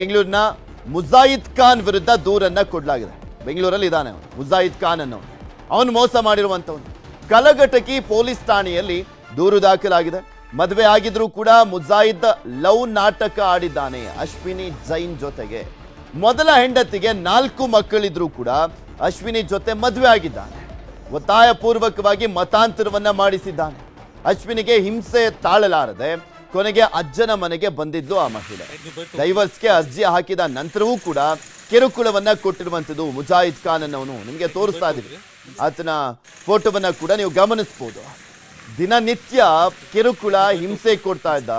ಬೆಂಗಳೂರಿನ ಮುಜಾಹಿದ್ ಖಾನ್ ವಿರುದ್ಧ ದೂರನ್ನ ಕೊಡಲಾಗಿದೆ. ಬೆಂಗಳೂರಲ್ಲಿ ಇದ್ದಾನೆ ಮುಜಾಹಿದ್ ಖಾನ್ ಅನ್ನೋ ಅವನು ಮೋಸ ಮಾಡಿರುವಂತವನು. ಕಲಘಟಕಿ ಪೊಲೀಸ್ ಠಾಣೆಯಲ್ಲಿ ದೂರು ದಾಖಲಾಗಿದೆ. ಮದುವೆ ಆಗಿದ್ರೂ ಕೂಡ ಮುಜಾಹಿದ್ ಲವ್ ನಾಟಕ ಆಡಿದ್ದಾನೆ ಅಶ್ವಿನಿ ಜೈನ್ ಜೊತೆಗೆ. ಮೊದಲ ಹೆಂಡತಿಗೆ 4 ಮಕ್ಕಳಿದ್ರೂ ಕೂಡ ಅಶ್ವಿನಿ ಜೊತೆ ಮದುವೆ ಆಗಿದ್ದಾನೆ. ಒತ್ತಾಯ ಪೂರ್ವಕವಾಗಿ ಮತಾಂತರವನ್ನ ಮಾಡಿಸಿದ್ದಾನೆ. ಅಶ್ವಿನಿಗೆ ಹಿಂಸೆ ತಾಳಲಾರದೆ ಕೊನೆಗೆ ಅಜ್ಜನ ಮನೆಗೆ ಬಂದಿದ್ದು ಆ ಮಹಿಳೆ. ಡೈವರ್ಸ್ಗೆ ಅರ್ಜಿ ಹಾಕಿದ ನಂತರವೂ ಕೂಡ ಕಿರುಕುಳವನ್ನ ಕೊಟ್ಟಿರುವಂಥದ್ದು ಮುಜಾಹಿದ್ ಖಾನ್ ಅನ್ನೋನು. ನಿಮಗೆ ತೋರಿಸ್ತಾ ಇದ್ದೀವಿ ಆತನ ಫೋಟೋವನ್ನ ಕೂಡ ನೀವು ಗಮನಿಸಬಹುದು. ದಿನನಿತ್ಯ ಕಿರುಕುಳ ಹಿಂಸೆ ಕೊಡ್ತಾ ಇದ್ದ.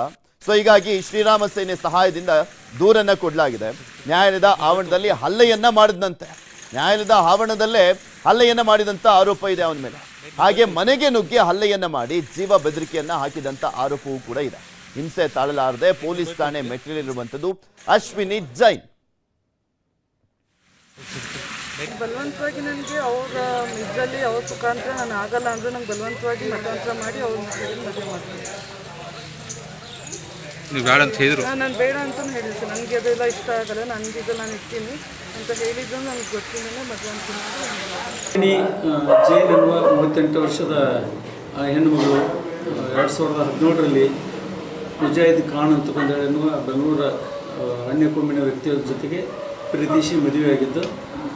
ಸೊ ಹೀಗಾಗಿ ಶ್ರೀರಾಮ ಸೇನೆ ಸಹಾಯದಿಂದ ದೂರನ್ನ ಕೊಡಲಾಗಿದೆ. ನ್ಯಾಯಾಲಯದ ಆವರಣದಲ್ಲಿ ಹಲ್ಲೆಯನ್ನ ಮಾಡಿದಂತೆ, ನ್ಯಾಯಾಲಯದ ಆವರಣದಲ್ಲೇ ಹಲ್ಲೆಯನ್ನ ಮಾಡಿದಂತ ಆರೋಪ ಇದೆ ಅವನ ಮೇಲೆ. ಹಾಗೆ ಮನೆಗೆ ನುಗ್ಗಿ ಹಲ್ಲೆಯನ್ನ ಮಾಡಿ ಜೀವ ಬೆದರಿಕೆಯನ್ನ ಹಾಕಿದಂತ ಆರೋಪವೂ ಕೂಡ ಇದೆ. ಹಿಂಸೆ ತಾಳಲಾರದೆ ಪೊಲೀಸ್ ಠಾಣೆ ಮೆಟ್ಟಿಲಿರುವಂಥದ್ದು ಅಶ್ವಿನಿ ಜೈನ್. ಬಲವಂತವಾಗಿ ನನಗೆ ಅವ್ರ ಇದರಲ್ಲಿ ಅವ್ರ ಮುಖಾಂತರ ನಾನು ಆಗಲ್ಲ ಅಂದ್ರೆ ನಂಗೆ ಬಲವಂತವಾಗಿ ಮತಾಂತರ ಮಾಡಿ ಅವ್ರ ಮದುವೆ ಮಾಡ್ತೀನಿ. ನೀವು ಬೇಡ ಅಂತ ಹೇಳಿದ್ರು? ನಾನು ಬೇಡ ಅಂತ ಹೇಳಿದ್ದೆ. ನನಗೆ ಅದೆಲ್ಲ ಇಷ್ಟ ಆಗಲ್ಲ, ನನಗಿದು ನಾನು ಇರ್ತೀನಿ ಅಂತ ಹೇಳಿದ್ದು ನನಗೆ ಗೊತ್ತಿಲ್ಲೇ ಮದುವೆ ಜೈನ್ ಎನ್ನುವ 38 ವರ್ಷದ ಹೆಣ್ಣುಮಗಳು 2017ರಲ್ಲಿ ಮುಜಾಹಿದ್ ಖಾನ್ ಅಂತಕೊಂಡೇಳಿ ಎನ್ನುವ ಬೆಂಗಳೂರ ಅನ್ಯ ಕೊಮ್ಮಿನ ವ್ಯಕ್ತಿಯ ಜೊತೆಗೆ ಪ್ರೀತಿಸಿ ಮದುವೆಯಾಗಿದ್ದು.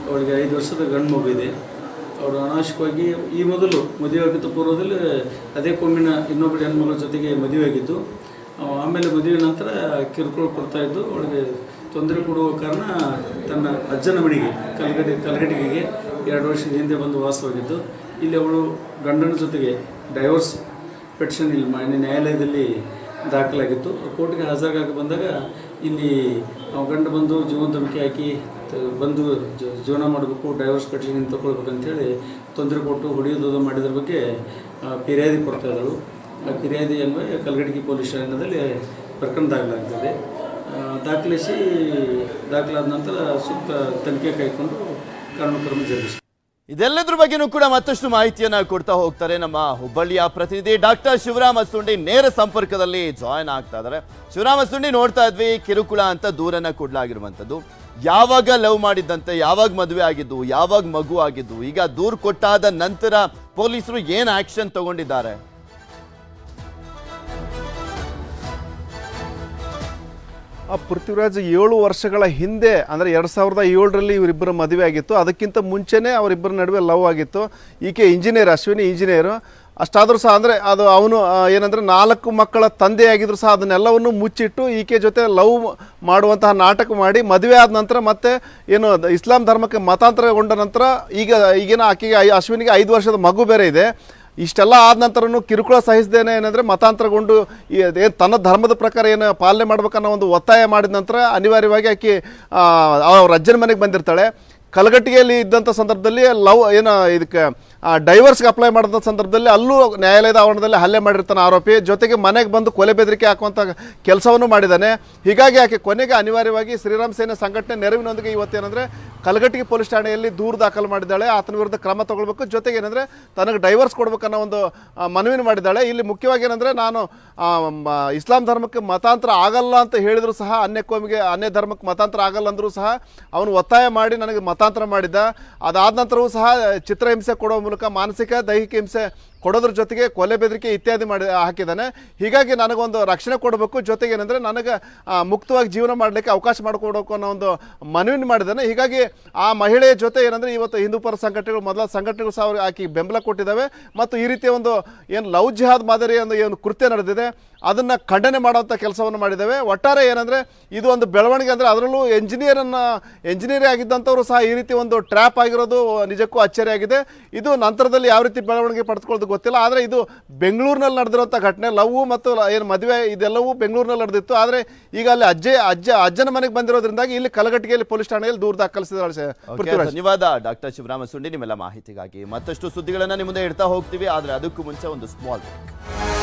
ಅವಳಿಗೆ 5 ವರ್ಷದ ಗಂಡು ಮಗು ಇದೆ. ಅವರು ಅನಾವಶ್ಯಕವಾಗಿ ಈ ಮೊದಲು ಮದುವೆಯಾಗಿದ್ದ ಪೂರ್ವದಲ್ಲಿ ಅದೇ ಕೊಮ್ಮಿನ ಇನ್ನೊಬ್ಬಳು ಹೆಣ್ಮಗಳ ಜೊತೆಗೆ ಮದುವೆಯಾಗಿದ್ದು. ಆಮೇಲೆ ಮದುವೆ ನಂತರ ಕಿರುಕುಳ ಕೊಡ್ತಾಯಿದ್ದು. ಅವಳಿಗೆ ತೊಂದರೆ ಕೊಡುವ ಕಾರಣ ತನ್ನ ಅಜ್ಜನ ಮನೆಗೆ ಕಲಘಟಗಿಗೆ 2 ವರ್ಷದ ಹಿಂದೆ ಬಂದು ವಾಸವಾಗಿದ್ದು. ಇಲ್ಲಿ ಅವಳು ಗಂಡನ ಜೊತೆಗೆ ಡೈವರ್ಸ್ ಪೆಟಿಷನ್ ಇಲ್ಲಿ ನ್ಯಾಯಾಲಯದಲ್ಲಿ ದಾಖಲಾಗಿತ್ತು. ಕೋರ್ಟ್ಗೆ ಹಾಜರಾಗಿ ಬಂದಾಗ ಇಲ್ಲಿ ಗಂಡ ಬಂದು ಜೀವನ ಧಮಕಿ ಹಾಕಿ ಬಂದು ಜೀವನ ಮಾಡಬೇಕು, ಡೈವರ್ಸ್ ಪೆಟಿಷನ್ ತಗೊಳ್ಬೇಕಂತೇಳಿ ತೊಂದರೆ ಕೊಟ್ಟು ಹೊಡೆಯೋದು ಮಾಡಿದ್ರ ಬಗ್ಗೆ ಫಿರ್ಯಾದಿ ಕೊಡ್ತಾ ಇದ್ದಳು. ಆ ಫಿರ್ಯಾದಿ ಅನ್ವಯ ಕಲಘಟಗಿ ಪೊಲೀಸ್ ಠಾಣೆಯಲ್ಲಿ ಪ್ರಕರಣ ದಾಖಲಾಗ್ತದೆ. ದಾಖಲಾದ ನಂತರ ಸೂಕ್ತ ತನಿಖೆ ಕೈಗೊಂಡು ಕಾನೂನು ಕ್ರಮ ಜರುಗಿಸಿ. ಇದೆಲ್ಲದ್ರ ಬಗ್ಗೆನೂ ಕೂಡ ಮತ್ತಷ್ಟು ಮಾಹಿತಿಯನ್ನ ಕೊಡ್ತಾ ಹೋಗ್ತಾರೆ ನಮ್ಮ ಹುಬ್ಬಳ್ಳಿಯ ಪ್ರತಿನಿಧಿ ಡಾಕ್ಟರ್ ಶಿವರಾಮ ಸುಂಡಿ. ನೇರ ಸಂಪರ್ಕದಲ್ಲಿ ಜಾಯಿನ್ ಆಗ್ತಾ ಇದ್ದಾರೆ. ಶಿವರಾಮ ಸುಂಡಿ, ನೋಡ್ತಾ ಇದ್ವಿ ಕಿರುಕುಳ ಅಂತ ದೂರನ್ನ ಕೊಡ್ಲಾಗಿರುವಂಥದ್ದು. ಯಾವಾಗ ಲವ್ ಮಾಡಿದ್ದಂತೆ, ಯಾವಾಗ ಮದುವೆ ಆಗಿದ್ದು, ಯಾವಾಗ ಮಗು ಆಗಿದ್ದು, ಈಗ ದೂರು ಕೊಟ್ಟಾದ ನಂತರ ಪೊಲೀಸರು ಏನ್ ಆಕ್ಷನ್ ತಗೊಂಡಿದ್ದಾರೆ? ಪೃಥ್ವಿರಾಜ್ 7 ವರ್ಷಗಳ ಹಿಂದೆ ಅಂದರೆ 2007ರಲ್ಲಿ ಇವರಿಬ್ಬರ ಮದುವೆ ಆಗಿತ್ತು. ಅದಕ್ಕಿಂತ ಮುಂಚೆನೇ ಅವರಿಬ್ಬರ ನಡುವೆ ಲವ್ ಆಗಿತ್ತು. ಈಕೆ ಇಂಜಿನಿಯರ್, ಅಶ್ವಿನಿ ಇಂಜಿನಿಯರು. ಅಷ್ಟಾದರೂ ಸಹ ಅಂದರೆ ಅದು ಅವನು ಏನಂದರೆ 4 ಮಕ್ಕಳ ತಂದೆಯಾಗಿದ್ರು ಸಹ ಅದನ್ನೆಲ್ಲವನ್ನು ಮುಚ್ಚಿಟ್ಟು ಈಕೆ ಜೊತೆ ಲವ್ ಮಾಡುವಂತಹ ನಾಟಕ ಮಾಡಿ ಮದುವೆ ಆದ ನಂತರ ಮತ್ತೆ ಏನು ಇಸ್ಲಾಂ ಧರ್ಮಕ್ಕೆ ಮತಾಂತರಗೊಂಡ ನಂತರ ಈಗಿನ ಆಕೆಗೆ ಅಶ್ವಿನಿಗೆ 5 ವರ್ಷದ ಮಗು ಬೇರೆ ಇದೆ. ಇಷ್ಟೆಲ್ಲ ಆದ ನಂತರನೂ ಕಿರುಕುಳ ಸಹಿಸದೇನೆ ಏನಂದರೆ ಮತಾಂತರಗೊಂಡು ಏನು ತನ್ನ ಧರ್ಮದ ಪ್ರಕಾರ ಏನು ಪಾಲನೆ ಮಾಡ್ಬೇಕನ್ನೋ ಒಂದು ಒತ್ತಾಯ ಮಾಡಿದ ನಂತರ ಅನಿವಾರ್ಯವಾಗಿ ಆಕೆ ಅವ್ರ ಅಜ್ಜನ ಮನೆಗೆ ಬಂದಿರ್ತಾಳೆ. ಕಲಘಟಗಿಯಲ್ಲಿ ಇದ್ದಂಥ ಸಂದರ್ಭದಲ್ಲಿ ಇದಕ್ಕೆ ಡೈವರ್ಸ್ಗೆ ಅಪ್ಲೈ ಮಾಡಿದಂಥ ಸಂದರ್ಭದಲ್ಲಿ ಅಲ್ಲೂ ನ್ಯಾಯಾಲಯದ ಆವರಣದಲ್ಲಿ ಹಲ್ಲೆ ಮಾಡಿರ್ತಾನೆ ಆರೋಪಿ. ಜೊತೆಗೆ ಮನೆಗೆ ಬಂದು ಕೊಲೆ ಬೆದರಿಕೆ ಹಾಕುವಂಥ ಕೆಲಸವನ್ನು ಮಾಡಿದ್ದಾನೆ. ಹೀಗಾಗಿ ಆಕೆ ಕೊನೆಗೆ ಅನಿವಾರ್ಯವಾಗಿ ಶ್ರೀರಾಮ ಸೇನೆ ಸಂಘಟನೆ ನೆರವಿನೊಂದಿಗೆ ಇವತ್ತೇನೆಂದರೆ ಕಲಘಟಗಿ ಪೊಲೀಸ್ ಠಾಣೆಯಲ್ಲಿ ದೂರು ದಾಖಲು ಮಾಡಿದ್ದಾಳೆ. ಆತನ ವಿರುದ್ಧ ಕ್ರಮ ತಗೊಳ್ಬೇಕು, ಜೊತೆಗೆ ಏನಂದರೆ ತನಗೆ ಡೈವರ್ಸ್ ಕೊಡ್ಬೇಕನ್ನೋ ಒಂದು ಮನವಿನ ಮಾಡಿದ್ದಾಳೆ. ಇಲ್ಲಿ ಮುಖ್ಯವಾಗಿ ಏನಂದರೆ ನಾನು ಇಸ್ಲಾಂ ಧರ್ಮಕ್ಕೆ ಮತಾಂತರ ಆಗಲ್ಲ ಅಂತ ಹೇಳಿದ್ರು ಸಹ, ಅನ್ಯ ಧರ್ಮಕ್ಕೆ ಮತಾಂತರ ಆಗಲ್ಲ ಅಂದರೂ ಸಹ ಅವನು ಒತ್ತಾಯ ಮಾಡಿ ನನಗೆ ಮತಾಂತರ ಮಾಡಿದ್ದ. ಅದಾದ ನಂತರವೂ ಸಹ ಚಿತ್ರಹಿಂಸೆ ಕೊಡೋ ಮೂಲಕ ಮಾನಸಿಕ ದೈಹಿಕ ಹಿಂಸೆ ಕೊಡೋದ್ರ ಜೊತೆಗೆ ಕೊಲೆ ಬೆದರಿಕೆ ಇತ್ಯಾದಿ ಹಾಕಿದ್ದಾನೆ. ಹೀಗಾಗಿ ನನಗೊಂದು ರಕ್ಷಣೆ ಕೊಡಬೇಕು, ಜೊತೆಗೆ ಏನಂದರೆ ನನಗೆ ಮುಕ್ತವಾಗಿ ಜೀವನ ಮಾಡಲಿಕ್ಕೆ ಅವಕಾಶ ಮಾಡಿಕೊಡಬೇಕು ಅನ್ನೋ ಒಂದು ಮನವಿ ಮಾಡಿದ್ದಾನೆ. ಹೀಗಾಗಿ ಆ ಮಹಿಳೆಯ ಜೊತೆ ಏನಂದರೆ ಇವತ್ತು ಹಿಂದೂ ಪರ ಸಂಘಟನೆಗಳು, ಮೊದಲ ಸಂಘಟನೆಗಳು ಸಹ ಆಕೆ ಬೆಂಬಲ ಕೊಟ್ಟಿದ್ದಾವೆ. ಮತ್ತು ಈ ರೀತಿಯ ಒಂದು ಏನು ಲವ್ ಜಿಹಾದ್ ಮಾದರಿ ಏನು ಕೃತ್ಯ ನಡೆದಿದೆ ಅದನ್ನು ಖಂಡನೆ ಮಾಡುವಂಥ ಕೆಲಸವನ್ನು ಮಾಡಿದ್ದೇವೆ. ಒಟ್ಟಾರೆ ಏನಂದರೆ ಇದು ಒಂದು ಬೆಳವಣಿಗೆ. ಅಂದರೆ ಅದರಲ್ಲೂ ಎಂಜಿನಿಯರ್ ಆಗಿದ್ದಂಥವರು ಸಹ ಈ ರೀತಿ ಒಂದು ಟ್ರ್ಯಾಪ್ ಆಗಿರೋದು ನಿಜಕ್ಕೂ ಅಚ್ಚರಿಯಾಗಿದೆ. ಇದು ನಂತರದಲ್ಲಿ ಯಾವ ರೀತಿ ಬೆಳವಣಿಗೆ ಪಡೆದುಕೊಳ್ಳೋದು ಗೊತ್ತಿಲ್ಲ. ಆದರೆ ಇದು ಬೆಂಗಳೂರಿನಲ್ಲಿ ನಡೆದಿರುವಂಥ ಘಟನೆ. ಲವ್ ಮತ್ತು ಏನು ಮದುವೆ ಇದೆಲ್ಲವೂ ಬೆಂಗಳೂರಿನಲ್ಲಿ ನಡೆದಿತ್ತು. ಆದರೆ ಈಗ ಅಲ್ಲಿ ಅಜ್ಜನ ಮನೆಗೆ ಬಂದಿರೋದ್ರಿಂದಾಗಿ ಇಲ್ಲಿ ಕಲಘಟಗಿಯಲ್ಲಿ ಪೊಲೀಸ್ ಠಾಣೆಯಲ್ಲಿ ದೂರು ದಾಖಲಿಸಿದ್ದಾರೆ. ಧನ್ಯವಾದ ಡಾಕ್ಟರ್ ಶಿವರಾಮ ಸುಂಡಿ ನಿಮ್ಮೆಲ್ಲ ಮಾಹಿತಿಗಾಗಿ. ಮತ್ತಷ್ಟು ಸುದ್ದಿಗಳನ್ನು ನಿಮ್ಮ ಮುಂದೆ ಇಡ್ತಾ ಹೋಗ್ತೀವಿ. ಆದರೆ ಅದಕ್ಕೂ ಮುಂಚೆ ಒಂದು ಸ್ಮಾಲ್ ಬ್ರೇಕ್.